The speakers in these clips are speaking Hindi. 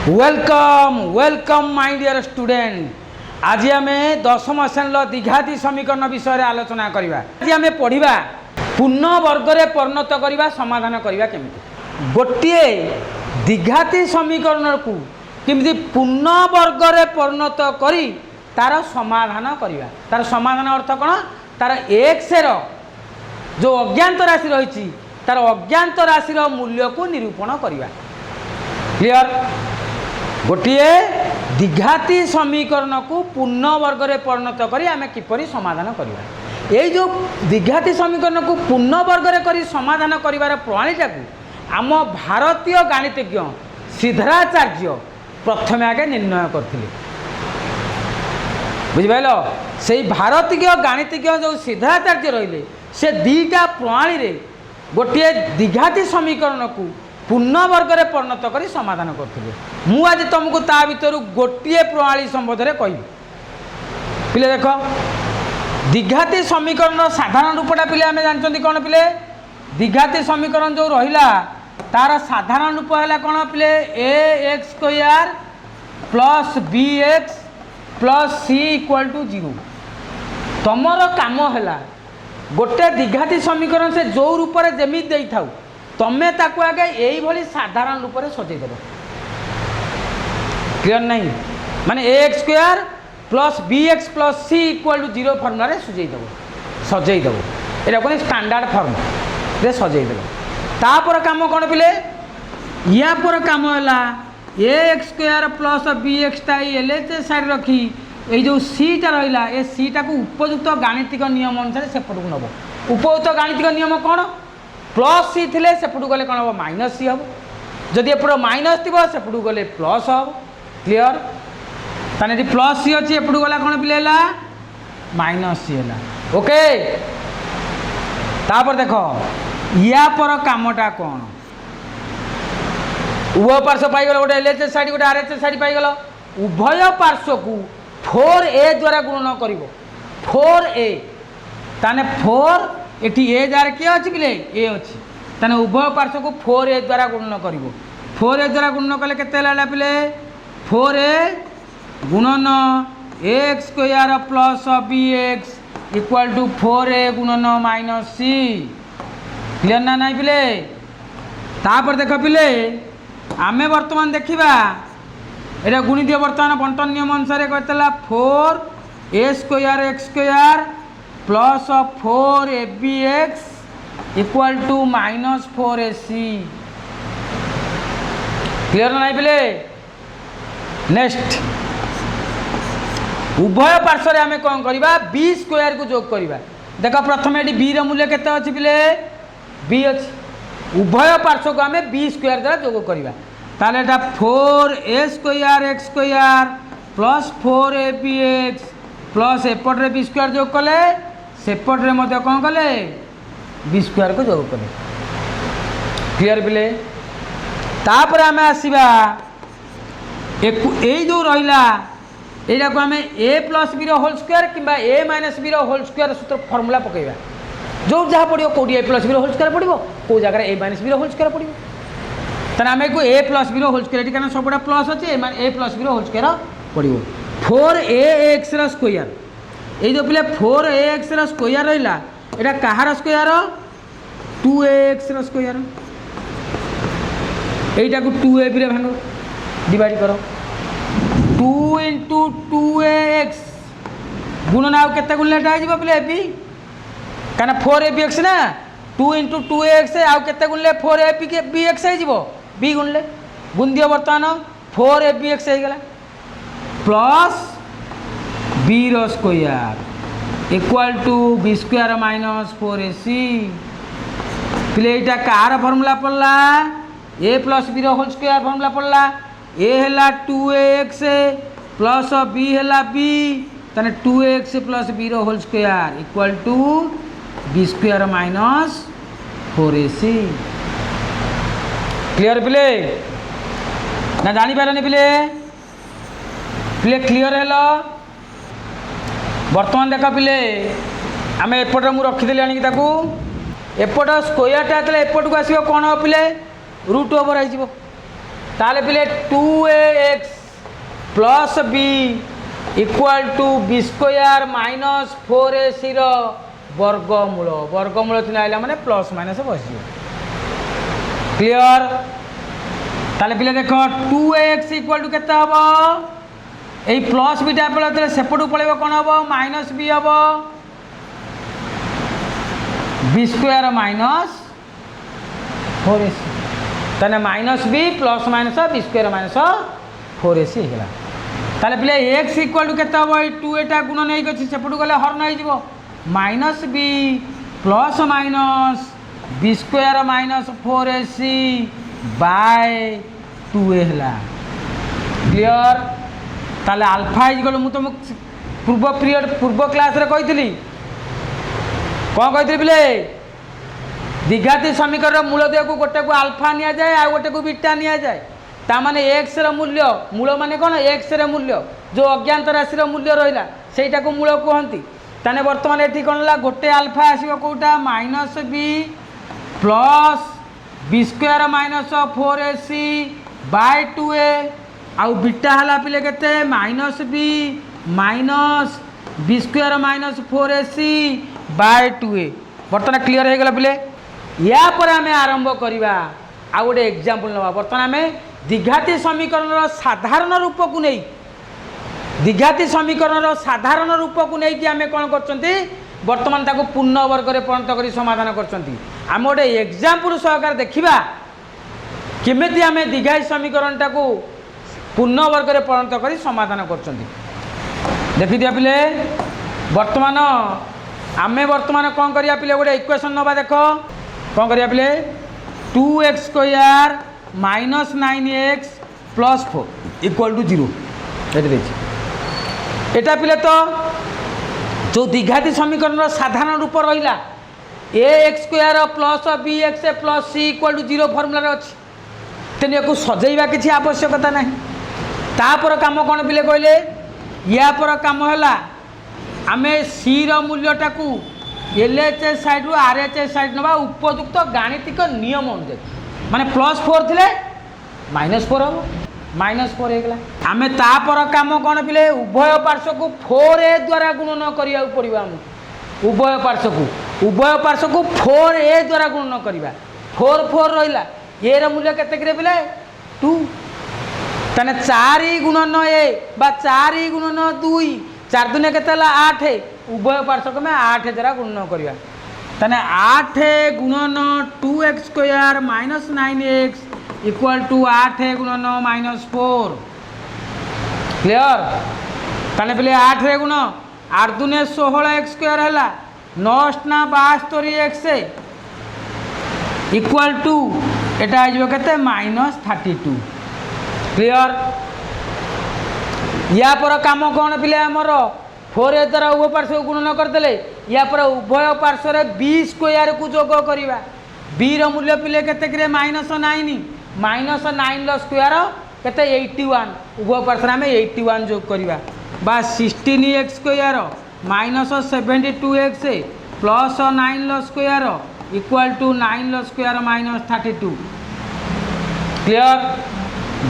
Welcome welcome my dear student. आज आम दशम श्रेणी द्विघाती समीकरण विषय आलोचना करवा। आज आम पढ़ा पूर्ण वर्ग रे परिणत करवा समाधान करवा केमिति। गोटे द्विघाती समीकरण को केमिति पूर्ण वर्ग रे परिणत करी तार समाधान करवा। तार समाधान अर्थ कौन? तार एक्स रो जो अज्ञात राशि रही तार अज्ञात राशि मूल्य को निरूपण करवा। क्लियर? गोटे द्विघाती समीकरण को पूर्ण वर्ग रे परिणत करी आमे किपरि समाधान करवा। ये जो द्विघाती समीकरण को पूर्ण वर्ग रे करी समाधान करिवार प्रणालीटा को आम भारतीय गणितज्ञ सिद्धराचार्य प्रथम आगे निर्णय करथिले। बुझिपाइल? से भारतीय गणितज्ञ जो सिद्धराचार्य रहिले से दीटा प्रणाली रे गोटे द्विघाती समीकरण को पूर्ण वर्ग रे परिणत करी समाधान करथिले। मु आज तुमको ता भीतर गोटे प्रणाली संबंध में कहि। पिले देख द्विघाती समीकरण साधारण रूपटा पिले आमे जानचंती कोन? पिले द्विघाती समीकरण जो रहिला तार साधारण रूप हैला कोन? पिले ax square plus bx plus c equal to 0। तमर काम हैला गोटे द्विघाती समीकरण से जो रूप रे जेमि देई थाउ तमें ताकू आगे यही भली साधारण रूप से सजई देव। क्लियर नहीं? माने x square plus b x plus c equal to 0 formula रे सजई देव। यहाँ कौन स्टैंडर्ड फर्म रे सजई देव। तापर काम कौन पिले? या पर काम है x square plus b x L H side रखी ये जो सीटा रहा ये सीटा को उपयुक्त गाणितिक नियम अनुसार सेपट को नब। उपयुक्त गाणितिक नियम कौन? प्लस सी थे सेपटू गले कौन हम? माइनस सी हम। जदि एपट माइनस थी सेपटू गले प्लस हम। क्लियर? ताने प्लस सी अच्छी एपटू गला कौन पिले माइनस सी है। ओके तापर देख या पर कामटा कौन? उभय पार्श्व पाइगल गोटे एल एच साइड गोटे आर एच साइड पाइगल। उभय पार्श्व को 4a द्वारा गुणन कर 4a ताने 4 एटी ए जार किए अच्छी पिले ए अच्छी ताने उभय पार्श्व को 4a द्वारा गुणन कर 4a द्वारा गुणन कले केते लाला पिले 4a गुणन x square plus bx equal to 4a गुणन माइनस c। क्लियर ना नहीं पिले? तापर देख पिले आमे वर्तमान देखिबा एटा गुणी दियो वर्तमान बंटन नियम अनुसार करतला 4a square x square plus 4abx equal to minus 4ac। Clear ना नहीं पिले? नेक्स्ट उभय पार्श्व आम कौन करवा? बी स्क्वायर को जोग करवा। देख प्रथम ये बी मूल्य केते अच्छी पिले? बी अच्छी। उभय पार्श्व को आम बी स्क्वायर द्वारा जोग करवा। ताले एटा 4a square x square plus 4abx plus एपट्रे बी स्क्वायर जोग कले सेपट्रे मध्य कौन कले बी स्क्वायर को जोग कले। क्लियर पिले? तापर आम आसवा यही जो रहा यहाँ को आम ए प्लस बी होल स्क्वायर कि a minus b whole square सूत्र फर्मुला पकईवा। जो जहाँ पड़ो कौटी ए प्लस बी होल स्क्वायर पड़ो कौ जगह ए माइनस बी होल स्क्वायर पड़ो तेना आम को ए प्लस बी होल स्क्वायर कारण सबुटा प्लस अच्छे ए प्लस बी होल स्क्वायर पड़ो 4ax स्क्वायर। ये जो पिले 4ax स्क्वायर रहा यहाँ कहार स्क्वायर 2ax स्क्वायर यहीटा को 2ab रे भांग डिवाइड कर 2 इंटू 2ax गुणन आउ केते गुणले एटा पिले बी कारण 4abx ना 2 इंटू 2ax आउ केते गुणले 4abx हो बी गुणले गुण दियो वर्तमान 4abx हो गला प्लस बी रो square equal to b square minus 4ac। पिले एटा कार फॉर्मूला पड़ला ए प्लस बी रो होल स्क्वायर फॉर्मूला पड़ला ए हैला 2ax प्लस बी हैला बी ताने 2ax प्लस बी रो whole square equal to b square minus 4ac। Clear पिले ना? जानी पारनी पिले? पिले क्लियर हेलो? वर्तमान देख पिले आम एपटे मुझे रखीदेली आनिक एपट स्क्वायरटा एपट को आसो कौन हो पिले रूट ओवर हो ताले पिले 2ax plus b equal to b square minus 4ac वर्गमूल वर्गमूल चिन्ह आइला माने प्लस माइनस बस क्लियर। ताले पिले देख 2ax इक्वाल टू केते हबो एई प्लस बीटा पळे सेपटू पळेबो कोन हबो माइनस बी हबो बी स्क्वायर माइनस 4ac ताने minus b plus minus b square minus 4ac हेला। ताले पिले x इक्वल टू केते हबो 2 एटा गुण नै गछि सेपटू गले हर नै जिवो minus b plus minus b square minus 4ac by 2a हेला क्लियर। ताले अल्फा इक्वल मु तुम पूर्व क्लास रे कहितली कौन कही पिले द्विघाती समीकरण मूलदय को गोटे को अल्फा नि जाए आ गोटे को बीटा नि जाए तामाने एक्स र मूल्य मूल माने कौन एक्स र मूल्य जो अज्ञात राशि मूल्य रहा सेटा को मूल कहती ताने वर्तमान ये कौन है गोटे अल्फा आसो कौटा minus b plus b square minus 4ac by 2a आउ बीटा हला पिले केते minus b minus b square minus 4ac by 2a बर्तमान क्लियर हो गला पिले। या पर आम आरंभ करवा आ गोटे एग्जांपल नवा बर्तमान आम द्विघाती समीकरण साधारण रूप को नहीं द्विघाती समीकरण साधारण रूप को नहीं आम कौन कर बर्तमान ताको पूर्ण वर्ग में परिणत कर समाधान कर गोटे एग्जांपल सहकार देखा केमिति आम द्विघाती समीकरण टाको पूर्ण वर्ग में परिणत कर समाधान कर देखी दिया पिले वर्तमान आमे वर्तमान कौन करिया पिले गोटे इक्वेशन नवा देख कौन करिया पिले 2x square minus 9x plus 4 equal to 0 एटा पिले तो जो द्विघाती समीकरण साधारण रूप रहा ax square plus bx plus c equal to 0 formula अच्छी तेणु या सजेवा किसी आवश्यकता ना तापर काम कौन पिले कहले या पर काम है आमे सी रूल्यटा को एलएचएस साइड रु आरएचएस साइड नवा उपयुक्त गाणितिक नियम अनुसार माने +4 थिले -4 हम -4 हेगला आमे तापर काम कोन पिले उभय पार्श्व को 4a द्वारा गुणन करिया पड़िबा हम उभय पार्श्व को 4a द्वारा गुणन करिबा 4 4 रहिला ए र मूल्य केते करे पिले 2 तने 4 गुणन ए बा 4 गुणन 2 4 दुनिया के 8 उभय पार्श्व में 8 द्वारा गुणन करिया तने 8 गुणन 2x square minus 9x equal to 8 गुणन -4 क्लियर तने पहले 8 रे गुण 8 दुने 16x स्क्वायर हैला 9 ना 72x इक्वल टू एटा आइबो केते -32 क्लियर। या पर काम कौन पिले आमर 4a द्वारा उभय पार्श्व गुणन करदे या पर उभय पार्श्व बी स्क्वायर को जोग करवा बी रूल्य पिले केते -9 -9 स्क्वायर केते 81 उभय पार्श्व आम 81 जोग करवा बा 16x square -72x plus 9 square equal to 9 square -32 clear.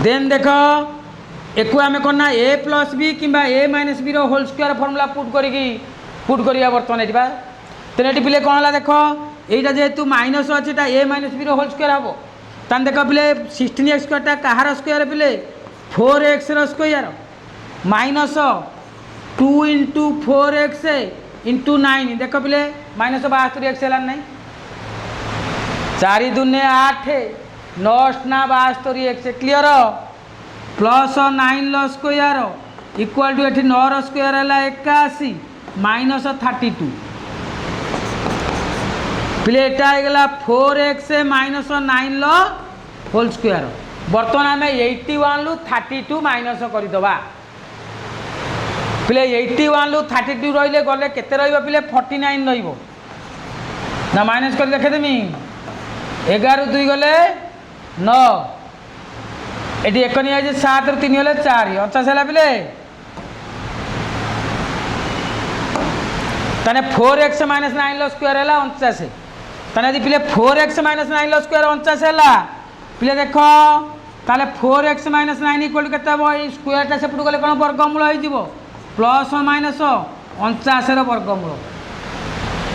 Then देख एक आम कौन ए प्लस बी कि a minus b whole square formula put करिया बर्तमान ये तेना पिले कौन है देख यहाँ जेहेतु माइनस अच्छे ए माइनस बी होल स्क्वायर हम तान देख पिले 16x स्क्वायर कहार स्क्वायर पिले 4x square minus 2 into 4x into 9 देख पिले -72x है ना 4 दुने 8 9 ना 72x clear plus 9 square equal to ये 9 स्क्वायर है 81 -32 पिले एटा गला 4x -9 होल स्क्वायर बर्तमान आम 81 लु 32 माइनस करदे पिले 81 लु 32 रही गले केते पिले 49 ना माइनस कर देखेदेमी 11 2 गले 9 ये एक नहीं 7 रु 3 गले 4 50 है पिले तने 4x -9 स्क्वायर है 49 तने पिले 4x -9 स्क्वायर 49 है पिले देख ताले 4x माइनस 9 इक्वल केते हबो ए स्क्वायरटा सेपटू गले कोन वर्गमूल होई जिवो प्लस माइनस 49 रो वर्गमूल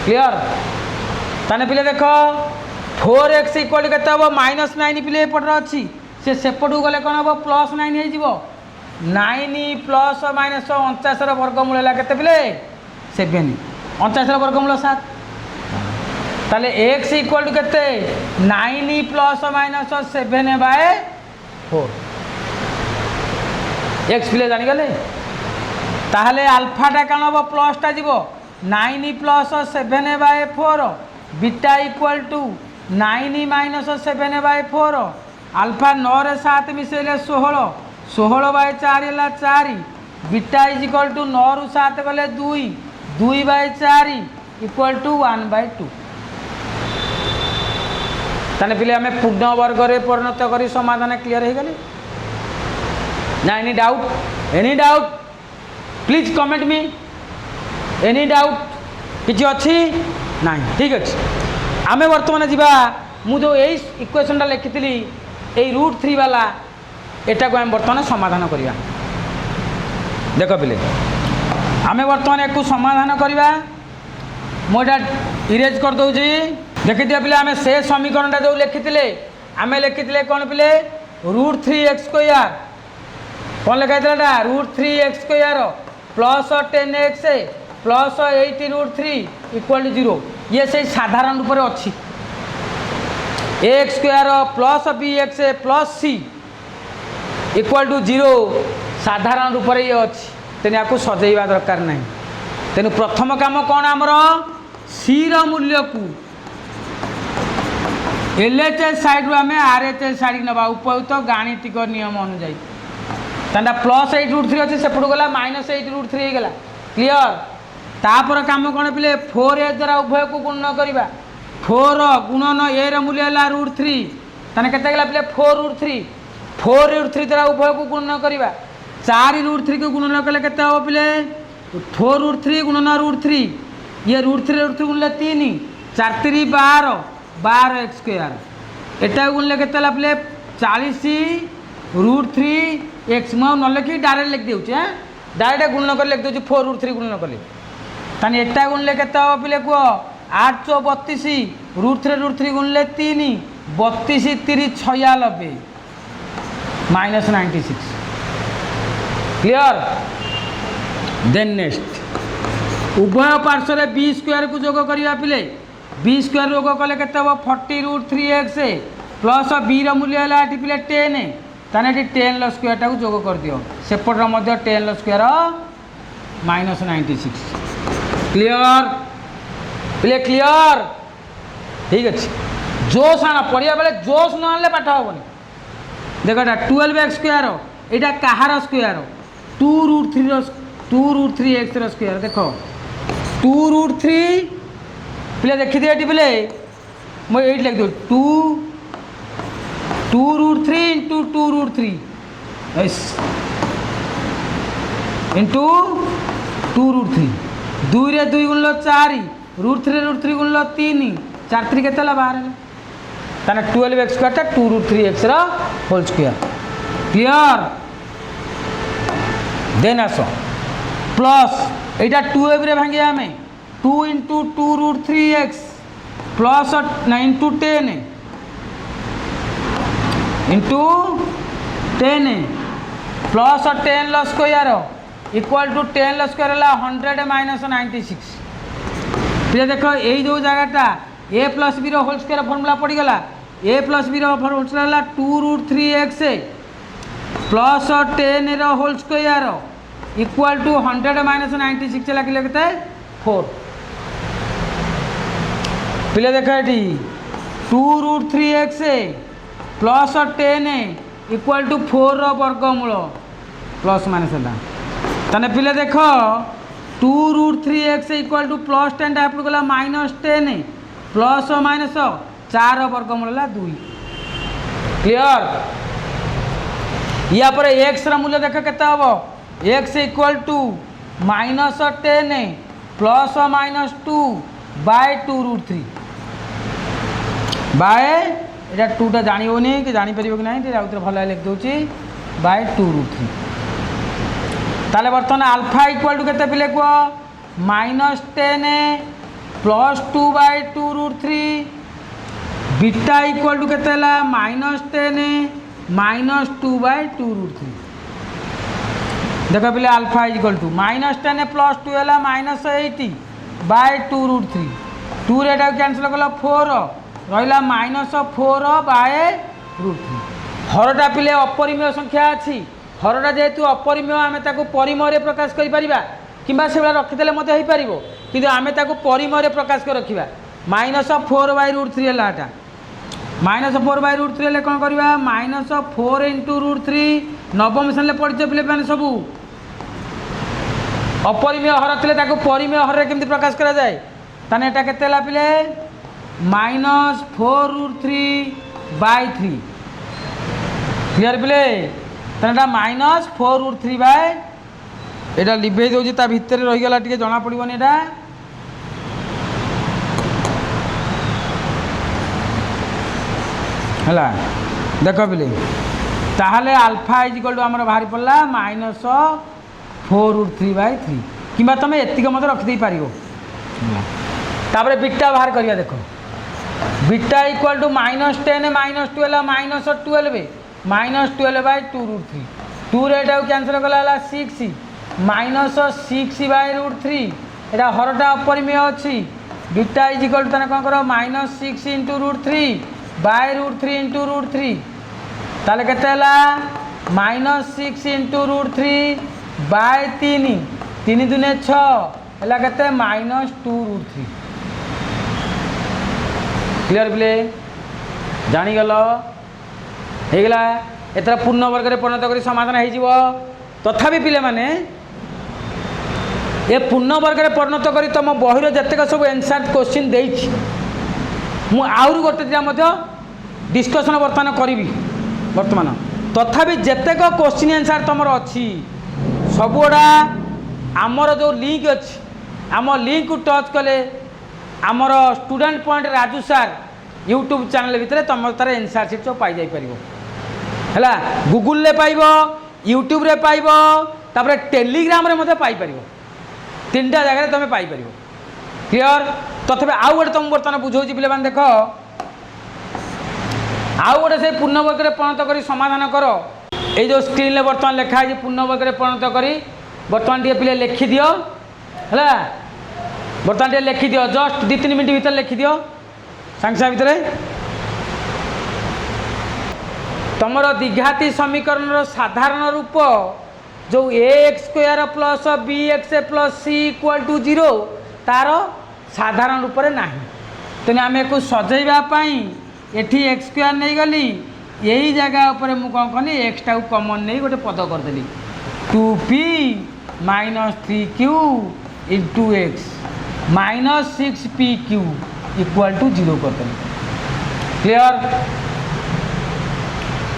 क्लियर ताने पिले देखो 4x इक्वल केते हबो माइनस 9 पिले एपटर अछि से सेपटू गले कोन हबो प्लस 9 होई जिवो 9 प्लस माइनस 49 रो वर्गमूल हला केते पिले 7 49 रो वर्गमूल 7 ताले x इक्वल टू केते 9 प्लस माइनस 7/4 x पिले जानि गले ताहले अल्फाटा कान हबो प्लसटा जीवो 9 plus 7/4 beta equal to 9 minus 7/4 alpha 9 रे 7 मिसेले 16 16/4 हला 4 बीटा इज इक्वल टू 9 रु 7 गले 2 2/4 इक्वल टू 1/2 ताने पिले आमे पूर्ण वर्ग रे परिणत करी समाधान क्लियर हे गले ना any doubt please comment me any doubt किछि अछि नाही ठीक अछि आमे वर्तमान जिबा मु जो एई इक्वेशनटा लिखितली एई √3 वाला एटा को हम वर्तमान समाधान करिया देखो पिले आमे वर्तमान एकु समाधान करिवा मोटा इरेज कर दउ छी देखि दिया पिले आमे से समीकरणटा जो लिखितले आमे लिखितले कोन पिले √3x² कौन लिखा था √3x² plus 10x plus 8√3 equal to 0 ये से साधारण रूप में अच्छी a² plus bx plus c equal to 0 साधारण रूप में ये अच्छी तेणु या सजेवा दरकार नहीं तेणु प्रथम काम कौन आमर c मूल्य को LHS साइड रू आम RHS साइड नवा उपयुक्त गाणितिक नियम अनुଯାयी तांडा प्लस 8√3 अच्छे सेपटू गला माइनस 8√3 हो गला क्लियर तापर काम कौन पिले 4a द्वारा उभय को गुणन करवा 4 गुणन a रो मूल्य है √3 ताने केते गला पिले 4√3 4√3 द्वारा उभय को गुणन करवा 4√3 को गुणन कले केते हो पिले 4√3 गुणन √3 ये √3 गुणले 3 4 3 12 12x² एटा गुणले केते ला पिले 40√3x मु न लिखि डायरेक्ट लिख देउछ डायरेक्ट गुणन कर लिख देउछ 4√3 गुणन कले ताने एटा गुणले केते हो पिले को 8 32 √3 गुणले 3 32 3 96 माइनस 96 क्लियर देन नेक्स्ट उभय पार्श्व b² को जोग करिया पिले b² योग कले केते हो 40√3x प्लस b रो मूल्य है पिले 10 ताने 10 लो स्क्वायर टाको जोग कर दियो सेपटर मध्य 10 लो स्क्वायर माइनस 96 क्लियर पिले क्लियर ठीक अच्छे जोश आना पढ़िया बेले जोश न आनले पाठ हेनी देख एटा 12x² एटा कहार स्क्वायर 2√3x रो स्क्वायर देखो 2√3 पिले देखी दिए पिले मुझे लिख दो 2√3 इंटू 2√3 इंटू 2√3 2 रे 2 गुणल 4 √3 गुणल 3 4 3 केते 12 ताने 12x² टा 2√3x रो होल स्क्वायर क्लियर देन आसो प्लस एटा 2ab रे भांगे हमें 2 into 2√3x plus 9 into 10 into 10 plus 10 लो स्क्वायर इक्वल टू 10 लो स्क्वायर है 100 माइनस 96 फिर देखो यही जो जगहटा a प्लस b रो होल स्क्वायर फॉर्मूला पड़गला a प्लस b रो फॉर्मूला है 2√3x प्लस 10 रो whole square equal to 100 minus 96 लगे केते 4 पिले देखो ये 2√3x प्लस 10 इक्वल टू 4 रो वर्गमूल प्लस माइनस है ताने पिले देख 2√3x इक्वल टू प्लस 10 टा आपको गला माइनस 10 प्लस माइनस 4 वर्गमूल है 2 क्लियर या पर x रा मूल्य देख केता हबो x equal to minus 10 plus minus 2 by 2√3 by এটা 2টা জানিবনি कि জানিপার कि না আউথরে ভালো লিখি দেছি বাই 2√3 তাহলে বর্তমান আলফা ইকুয়াল টু কেতে পিলে কুহ -10 প্লস 2/2√3 बीटा इक्वल टू केते हला -10 -2/2√3 देख पे आल्फा इक्वल टू -10 प्लस 2 है -80/2√3 2 रे कैनसल कल 4 रहा -4/√3 हरटा पिले अपरिमेय संख्या अच्छी हरटा जेहेतु अपरिमेय आम परिमय प्रकाश करें कि रखीदे कि आम परिमय प्रकाश कर रखा -4/√3 है -4/√3 हेल्ले कौन करवा -4 × √3 नवम श्रेणी पढ़े पे मैंने सबू अपरिमेय हर थे परिमेय हर केमती प्रकाश करा जाए ताने एटा केते हला पिले -4√3/3 क्लियर पिले ताने -4√3 एटा लिभे दउची ता भितर रही गला टिके जना पड़िबनी एटा है देख पिले ताहले आल्फा इजिकल टू आम बाहरी पड़ा -4√3/3 कि तुम एतिक मत रखिदे पार बीटा बाहर करिया देख बीटा इक्वल टू -10 -2 है -12 -12/2√3 2 रे कैनसल कला 6 -6/√3 एटा हरटा अपरिमेय अच्छी बीटा इजिकल टू कौन कर -6 × √3/√3 × √3 ताले केते हला -6 × √3/3 3 दूने 6 है केते -2√3 क्लियर पिले जानीगल होगला एथर पूर्ण वर्ग में परिणत कर समाधान हो तथापि पिले माने ये पूर्ण वर्ग में परिणत कर तुम बहिर जितेक सब एनसर क्वेश्चन देछि मु आउरी गोटे दिटा डिस्कसन बर्तमान करी बर्तमान तथापि जितेक क्वेश्चन आंसर तुम अच्छी सबुड़ा आमर जो लिंक अच्छी आम लिंक को टच कले आमर स्टूडेंट पॉइंट राजू सार यूट्यूब चैनल भितर तुम तार एनसर सीट सब पाई जापर है गूगल पाइब यूट्यूब रे पाइब तापर टेलीग्राम रे मते पाई परिबो 3टा जगह तुम पाइपर क्लियर तथापि आउ गोटे तुम बर्तमान बुझाऊँ पे देख आउ गोटे से पूर्ण वर्ग में परिणत कर समाधान कर ये जो स्क्रीन में बर्तमान लिखाई पूर्ण वर्ग में परिणत कर बर्तमान टे पे लिखि दियो है बर्तमान टे लिखि दियो जस्ट 2-3 मिनट भीतर लिखि दियो सांगे सांगे भितर तुमर द्विघाती समीकरण साधारण रूप जो ax² plus bx plus c equal to 0 तार साधारण रूप में ना तेना आम एक सजैवाई एटी x² नहीं गली यही जगह पर मुझे कौन कनी एक्सटा को कमन नहीं गोटे पद करदेली 2p - 3q × x -6pq equal to 0 करदेली क्लियर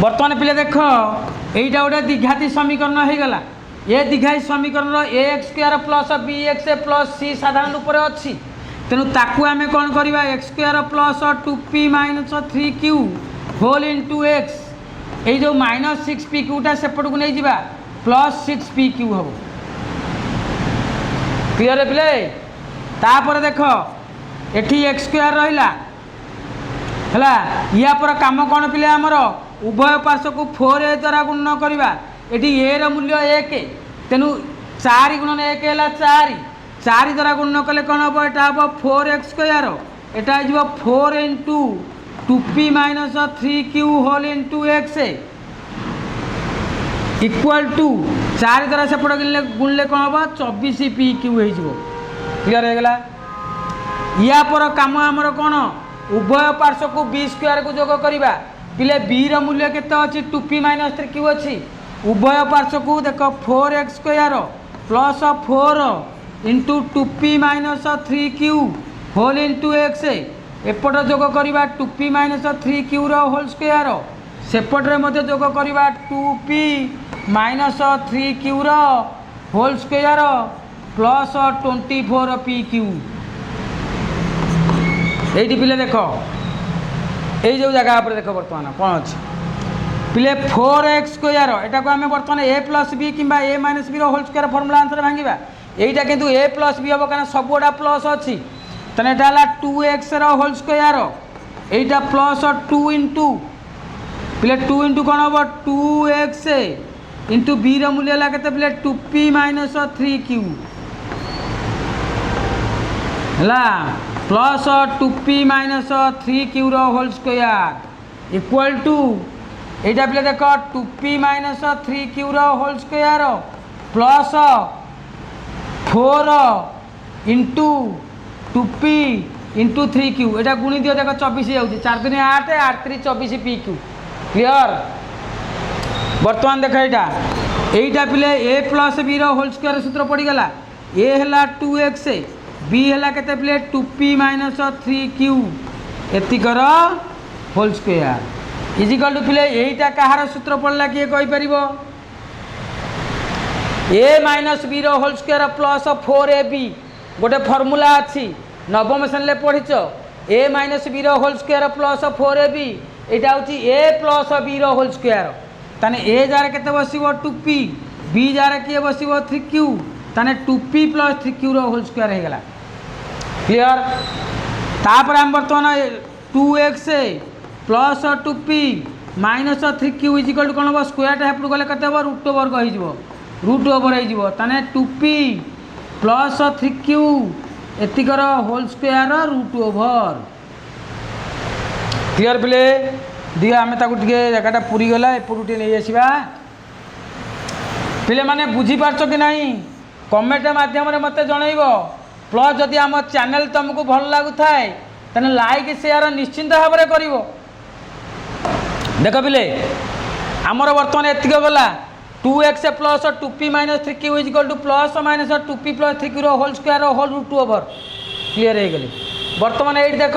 बर्तमान पिले देख यहीटा गोटे द्विघाती समीकरण हो गला ये द्विघाती समीकरण ax² plus bx plus c साधारण रूप में अच्छी तेणु ताकू आम कौन करवा x² plus 2p - 3q whole into x ये जो -6pqटा सेपट को नहीं जावा +6pq हम क्लियर पिले तापर देख एटी x² रहा है या पर काम कौन पिले आमर उभय पार्श्व को 4a द्वारा गुणन करवा ये a मूल्य 1 तेणु 4 × 1 है 4 द्वारा गुणन कले कौन हम यहाँ हम 4x² यहाँ 4 × 2p - 3q whole into x equal to 4 द्वारा सेपट गुणले कौन हम 24pq हो क्लियर हो गला या पर काम आमर कौन उभय पार्श्व को b² को जोग करवा पिले b मूल्य केते अच्छी 2p - 3q अच्छी उभय पार्श्व को देख 4x² plus 4 into 2p - 3q whole into x एपट जोग करवा 2p - 3q होल स्क्वायर सेपटे जोग करवा 2p - 3q whole square plus 24pq ये पिले देख এই যে জায়গা উপরে দেখ বর্তমান কোণ আছে পিলে 4x স্কোয়ার এটাকে আমি বর্তমান a প্লস বি কিংবা a minus b whole square formula আনসারে ভাঙিবা এইটা কিন্তু a প্লস বি হব কারণ সবুটা প্লস অছি তাহলে এটা হল 2x হোল স্কোয়ার এইটা প্লস 2 ইন্টু পিলে 2 ইন্টু কোণ হব 2x ইন্টু বি র মূল্য হল কেতে পিলে 2p মাইনাস 3q হলা প্লস 2p মাইনাস 3q র হোল স্কোয়ার ইকুয়াল টু এইটা পিলে দেখ 2p মাইনাস 3q র whole square plus 4 into 2p into 3q এটা গুণি দিও দেখ 24 যাচ্ছে 4 দিন 8 8 3 24 pq ক্লিয়ার বর্তমান দেখ এইটা পিলে a প্লস বি র হোল স্কোয়ার সূত্র পড়িগলা a হলা 2x বি হলা কেতে পিলে 2p মাইনাস 3q এতিকর হোল স্কোয়ার ইজিকাল টু পিলে এইটা কাহার সূত্র পড়লা কিয়ে কইপারিব a মাইনাস বি র হোল স্কোয়ার প্লস 4ab গোটে ফর্মুলা আছে নবম শ্রেণীতে পড়িছ a মাইনাস বি র হোল স্কোয়ার প্লস 4ab এটা হচ্ছে a প্লস বি র হোল স্কোয়ার তাহলে a যার কেতে বসিব 2p বি যার কিয়ে বসিব 3q তাহলে 2p প্লস 3q র হোল স্কোয়ার হয়ে গলা ক্লিয়ার তারপরে আমি বর্তমান 2x plus 2p minus 3q equal two কোণ হব স্কোয়ারটা হেপটু গলে কেতে হব √, হয়ে √, হয়ে তাহলে 2p প্লস 3q এতিকর হোল স্কোয়ার √। ক্লিয়ার পিলে দিও আমি তাকে টিকে জায়গাটা পুরিগলা এপটু টিকে নিয়ে আসবা পিলে মানে বুঝিপারছ কি নাই কমেন্ট মাধ্যমে মতো জনাইব প্লস যদি আম চ্যানেল তুমକୁ ভাল লাগুথায় তাহলে লাইক শেয়ার নিশ্চিন্ত ভাবে করিব দেখ পিলে আমার বর্তমানে এতিক গলা 2x plus 2p minus 3q equal to plus minus 2p plus 3q র হোল স্কোয়ার হোল √। ক্লিয়ার হয়ে গেলে বর্তমানে এইটি দেখ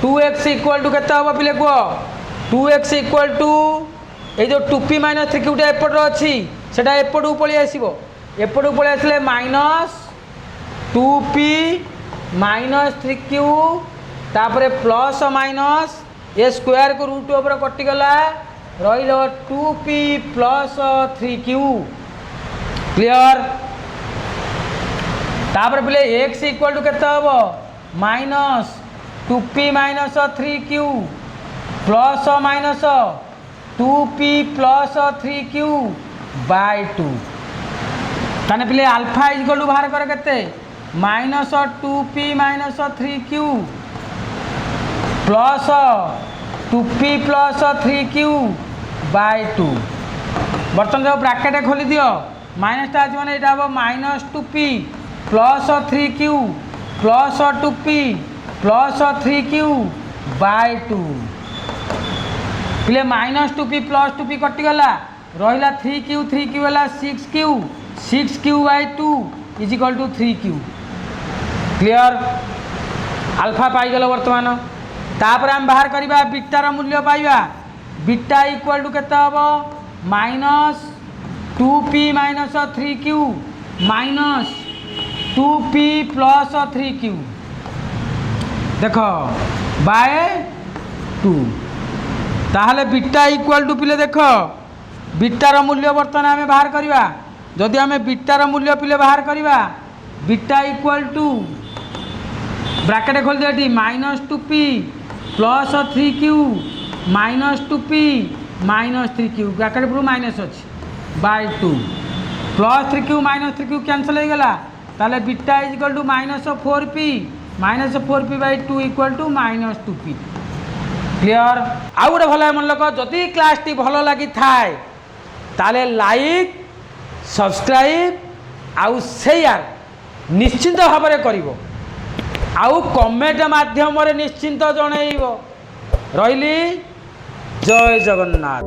2x ইকুয়াল টু কেতে হব পিলে কুহ 2x ইকুয়াল টু এই যে 2p মাইনাস 3qটা এপটে অছি সেটা এপটু পড়ে আসব এপটু পড়ে আসলে মাইনাস 2p মাইনাস 3q তারপরে প্লস মাইনাস এ স্কোয়ার কু √, উপরে কটিগলা রইল 2p প্লস 3q ক্লিয়ার তারপরে পিলে x ইকুয়াল টু কেতে হব minus 2p minus 3q plus minus 2p plus 3q by 2 তাহলে পিলে আলফা ইকুয়াল টু বাহার করে কেতে minus 2p minus 3q plus 2p plus 3q by 2 বর্তমান যাও ব্রাকেটে খোলি দিও মাইনাসটা আছে মানে এটা হব minus 2p plus 3q plus 2p plus 3q by 2 পিলে minus 2p plus 2p কটিগলা রহিলা 3q 3q হলা 6q by 2 equal to 3q clear alpha পাইগল বর্তমান তারপরে আমি বাহার করিবা বিটার মূল্য পাইবা বিটা ইকুয়াল টু কেতে হব minus 2p minus 3q minus 2p plus 3q দেখ বাই 2 তাহলে বিটা ইকুয়াল টু পিলে দেখ বিটার মূল্য বর্তমানে আমি বাহার করিবা যদি আমি বিটার মূল্য পিলে বাহার করিবা বিটা ইকুয়াল টু ব্রাকেটে খোলি দিও এটি minus 2p plus 3q minus 2p minus 3q bracket পুরো মাইনাস আছে by 2 plus 3q minus 3q cancel হয়ে গলা তাহলে beta is equal to minus 4p minus 4p by 2 equal to minus 2p clear আউ গোটে ভালো মনে লোক যদি ক্লাসটি ভালো লাগি থাকে তাহলে লাইক সবসক্রাইব আউ শেয়ার নিশ্চিন্ত ভাবে করিব আউ কমেন্ট মাধ্যমে নিশ্চিন্ত জনাইব রইলি জয় জগন্নাথ।